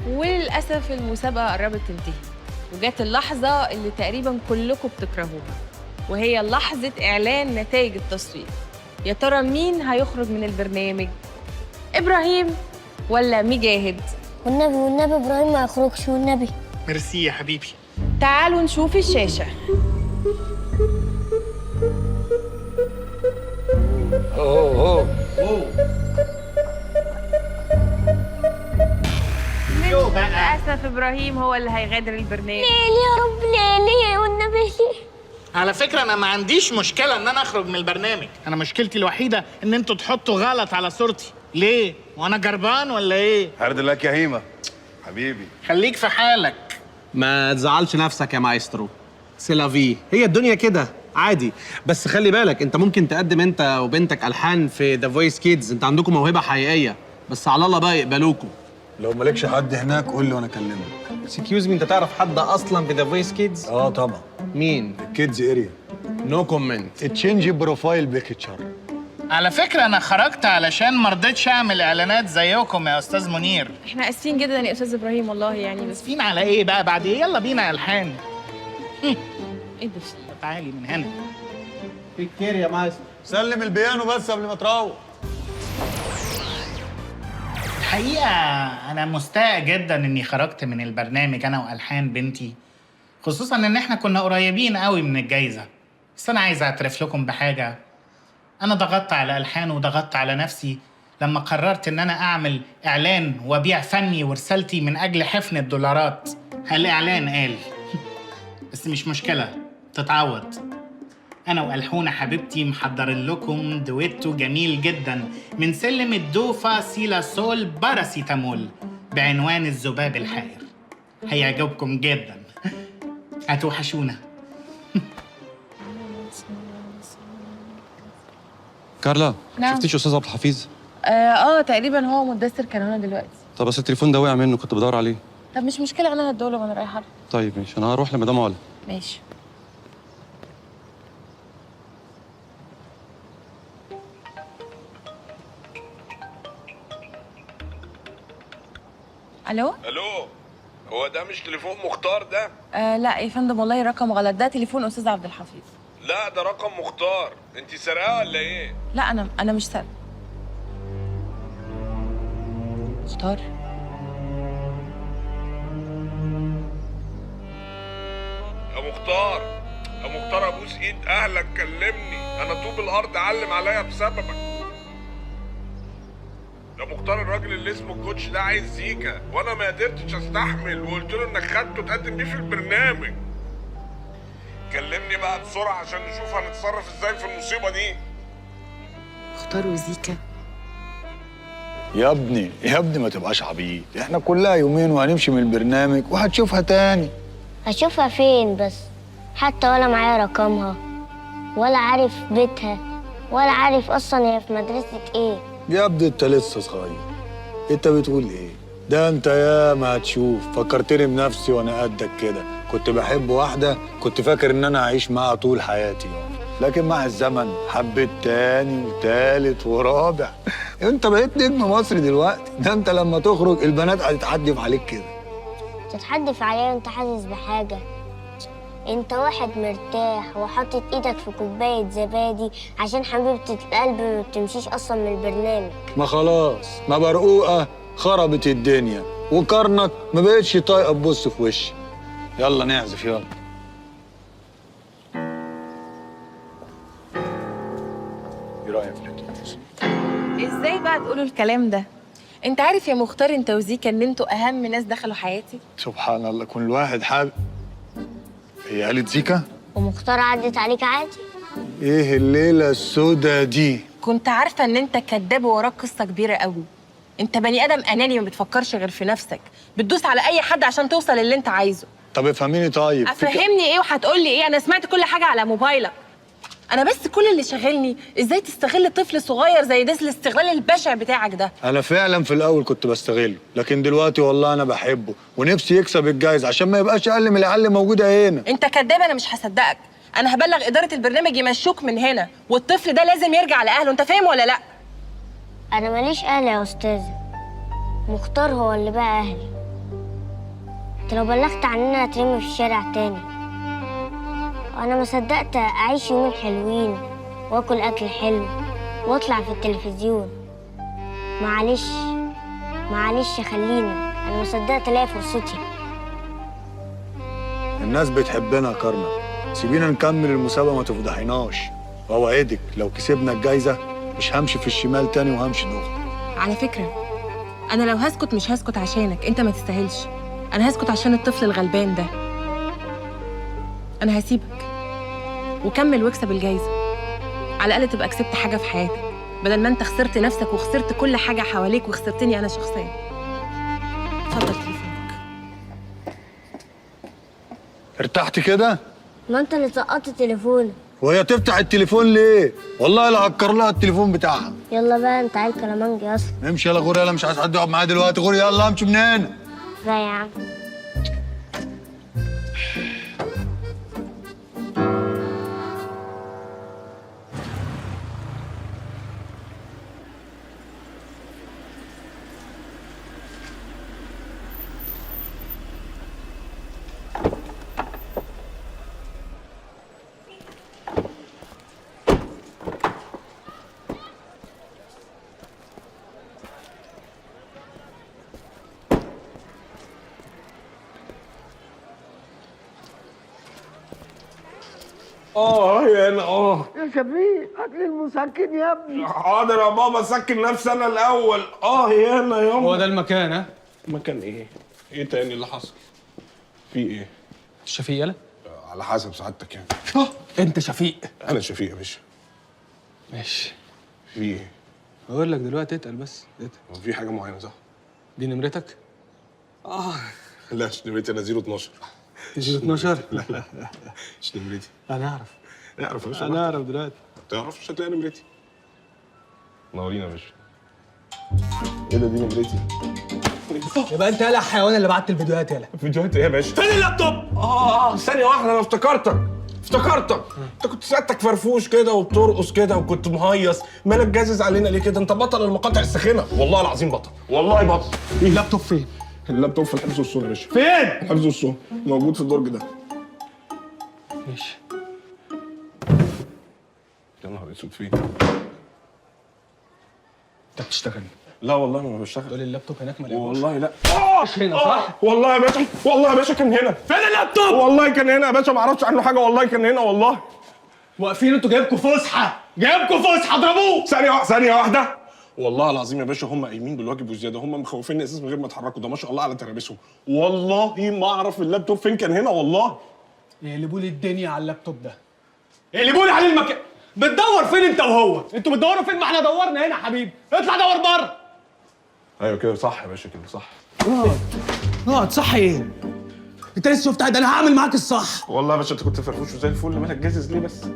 وللأسف المسابقة قربت تنتهي، وجات اللحظة اللي تقريبا كلكم بتكرهوها، وهي لحظة إعلان نتائج التصويت. يا ترى مين هيخرج من البرنامج؟ إبراهيم ولا مجاهد؟ والنبي إبراهيم ما يخرجش والنبي. ميرسي يا حبيبي. تعالوا نشوف الشاشة. اوه للأسف إبراهيم هو اللي هيغادر البرنامج. ليه يا رب ليه والنبي ليه؟ على فكرة أنا ما عنديش مشكلة إن أنا أخرج من البرنامج، أنا مشكلتي الوحيدة إن أنتوا تحطوا غلط على صورتي. ليه؟ وأنا جربان ولا إيه؟ هارد لك يا هيما حبيبي. خليك في حالك. ما تزعلش نفسك يا مايسترو، سيلافي، هي الدنيا كده عادي. بس خلي بالك انت ممكن تقدم انت وبنتك الحان في ذا فويس كيدز، انت عندكم موهبه حقيقيه، بس على الله بقى يقبلوكوا. لو مالكش حد هناك قول لي وانا اكلمك. اكسكيوز مي، انت تعرف حد اصلا في ذا فويس كيدز؟ اه طبعا. مين؟ الكيدز اريا. نو كومنت. تشينج بروفايل بيكتشر. على فكرة أنا خرجت علشان ما رضيتش أعمل إعلانات زيكم يا أستاذ منير. إحنا آسفين جدا يا أستاذ إبراهيم والله يعني، بس فين على إيه بقى بعد إيه؟ يلا بينا ألحان. إيه ده؟ تعالي من هنا. تيك كير يا مايسترو. سلم البيانو بس قبل ما تروح. الحقيقة أنا مستاء جدا إني خرجت من البرنامج أنا وألحان بنتي، خصوصا إن إحنا كنا قريبين قوي من الجايزة. بس أنا عايز أعترف لكم بحاجة، أنا ضغطت على ألحان وضغطت على نفسي لما قررت إن أنا أعمل إعلان وأبيع فني ورسالتي من أجل حفن الدولارات. الإعلان قال بس مش مشكلة، تتعوض. أنا وألحونة حبيبتي محضرين لكم دويتو جميل جدا من سلم الدو فا سي لا سول باراسيتامول بعنوان الذباب الحائر. هيعجبكم جدا، هتوحشونا. كارلا، نعم. شفتيش استاذ عبد الحفيظ؟ تقريبا هو مدثر كان هنا دلوقتي. طب بس التليفون ده وقع منه، كنت بدور عليه. طب مش مشكلة، أنا هدوله وأنا رايحة. طيب ماشي، انا هروح لمدام علا. ماشي. الو. هو ده مش تليفون مختار ده؟ لا يا فندم والله رقم غلط، ده تليفون استاذ عبد الحفيظ. لا ده رقم مختار، انت سرقاه ولا ايه؟ لا انا مش سارق. مختار؟ يا مختار، يا مختار ابوس ايد اهلك كلمني، انا طوب الارض علم عليا بسببك. يا مختار الراجل اللي اسمه الكوتش ده عايز زيكا، وانا ما قدرتش استحمل وقلت له انك خدته تقدم بيه في البرنامج. كلمني بقى بسرعه عشان نشوف هنتصرف ازاي في المصيبه دي. مختار وزيكا؟ يا ابني ما تبقاش عبيط، احنا كلها يومين وهنمشي من البرنامج وهتشوفها تاني. هشوفها فين بس؟ حتى ولا معايا رقمها ولا عارف بيتها ولا عارف اصلا هي في مدرسة ايه. يا ابني انت لسه صغير، انت بتقول ايه؟ ده انت يا ما هتشوف. فكرتني بنفسي وانا قدك كده، كنت بحب واحدة كنت فاكر ان انا هعيش معاها طول حياتي، لكن مع الزمن حبيت تاني وتالت ورابع. انت بقيت نجم مصر دلوقتي، ده انت لما تخرج البنات هتتحدف عليك كده. تتحدف عليا وانت حاسس بحاجة؟ انت واحد مرتاح وحاطط ايدك في كوباية زبادي عشان حبيبة القلب ما بتمشيش اصلا من البرنامج. ما خلاص، ما برقوقة خربت الدنيا وكرنك ما بقتش طايقة تبص في وشي. يلا نعزف يلا. ايه رأيك في الاتنين؟ ازاي بقى تقولوا الكلام ده؟ انت عارف يا مختار انت وزيكا ان انتوا اهم ناس دخلوا حياتي؟ سبحان الله، كل واحد حابب. هي قالت زيكا؟ ومختار عدت عليك عادي؟ ايه الليلة السودا دي؟ كنت عارفة ان انت كداب ووراك قصة كبيرة قوي. انت بني ادم اناني ما بتفكرش غير في نفسك، بتدوس على اي حد عشان توصل للي انت عايزه. طب افهميني طيب. افهمني ايه وهتقولي ايه؟ انا سمعت كل حاجة على موبايلك. انا بس كل اللي شاغلني ازاي تستغل طفل صغير زي ده الاستغلال البشع بتاعك ده. انا فعلا في الاول كنت بستغله، لكن دلوقتي والله انا بحبه ونفسي يكسب الجايز عشان ما يبقاش اقل من العيال اللي موجوده هنا. انت كداب، انا مش هصدقك. انا هبلغ اداره البرنامج يمشوك من هنا، والطفل ده لازم يرجع لاهله. انت فاهم ولا لا؟ انا ماليش اهل يا استاذة، مختار هو اللي بقى اهلي. انت لو بلغت عننا هترمي في الشارع تاني. انا ما صدقت اعيش يومين حلوين واكل اكل حلو واطلع في التلفزيون. معلش معلش خلينا، انا ما صدقت الاقي فرصتي. الناس بتحبنا يا كارنا، سيبينا نكمل المسابقة ما تفضحيناش. واوعدك لو كسبنا الجايزة مش همشي في الشمال تاني وهمشي دغري. على فكرة أنا لو هسكت مش هسكت عشانك، أنت ما تستاهلش. أنا هسكت عشان الطفل الغلبان ده. أنا هسيبك وكمل واكسب الجايزة، على الأقل تبقى كسبت حاجة في حياتك، بدل ما أنت خسرت نفسك وخسرت كل حاجة حواليك وخسرتني أنا شخصيا. اتفضل تليفونك. ارتحت كده؟ ما انت اللي سقطت تليفونك. وهي تفتح التليفون ليه؟ والله لا هكر لها التليفون بتاعها. يلا بقى انت عيل كلامنجي اصلا. امشي يلا غوري، يلا مش عايز حد يقعد معايا دلوقتي. غوري يلا امشي من هنا. لا يا عم. يا انا يا شفيق هات لي المسكن يا ابني. حاضر يا بابا، سكن نفسي انا الاول. يا انا يا هو ده المكان ها؟ مكان ايه؟ ايه تاني اللي حصل؟ في ايه؟ شفيق يلا؟ على حسب سعادتك يعني. انت شفيق. انا شفيق يا باشا. ماشي. في ايه؟ اقول لك دلوقتي، اتقل بس اتقل. هو في حاجه معينه صح؟ دي نمرتك؟ لا مش نمرتي، انا 012. 012؟ لا مش نمرتي. انا اعرف. اعرف يا باشا. انا اعرف دلوقتي. تعرف مش هتلاقي نمرتي. نورينا يا باشا. ايه ده؟ دي نمرتي. يبقى انت يالا الحيوان اللي بعت الفيديوهات يالا. فيديوهات ايه يا باشا؟ فين اللابتوب؟ ثانية واحدة، أنا افتكرتك. أنت كنت ساعتك فرفوش كده وبترقص كده وكنت مهيص، مالك جازز علينا ليه كده؟ أنت بطل المقاطع الساخنة، والله العظيم بطل، والله بطل. اللابتوب فين؟ اللابتوب في الحفظ والصون يا باشا. فين؟ الحفظ والصون موجود في الدرج ده. ماشي. يا نهار اسود فين؟ انت بتشتغل؟ لا والله ما بشتغل. تقول اللابتوب هناك ما لقيتوش. والله لا. مش هنا صح؟ والله يا باشا، والله يا باشا كان هنا. فين اللابتوب؟ والله كان هنا يا باشا، ما اعرفش عنه حاجة، والله كان هنا والله. واقفين انتوا جايبكم فسحه، اضربوه. ثانية واحدة. والله العظيم يا باشا هم قايمين بالواجب وزياده، هم مخوفيني اساس من غير ما يتحركوا، ده ما شاء الله على ترابيسهم. والله ما اعرف اللابتوب فين، كان هنا والله. يقلبوا لي الدنيا على اللابتوب ده. يقلبوا لي على المكان. بتدور فين انت وهو؟ انتوا بتدوروا فين؟ ما احنا دورنا هنا يا حبيبي. اطلع دور بره. ايوه كده صح يا باشا، كده صح. اقعد. صح ايه؟ انت لسه شفت؟ ده انا هعمل معاك الصح. والله يا باشا انت كنت فرفوش وزي الفل، مالك جازز ليه بس؟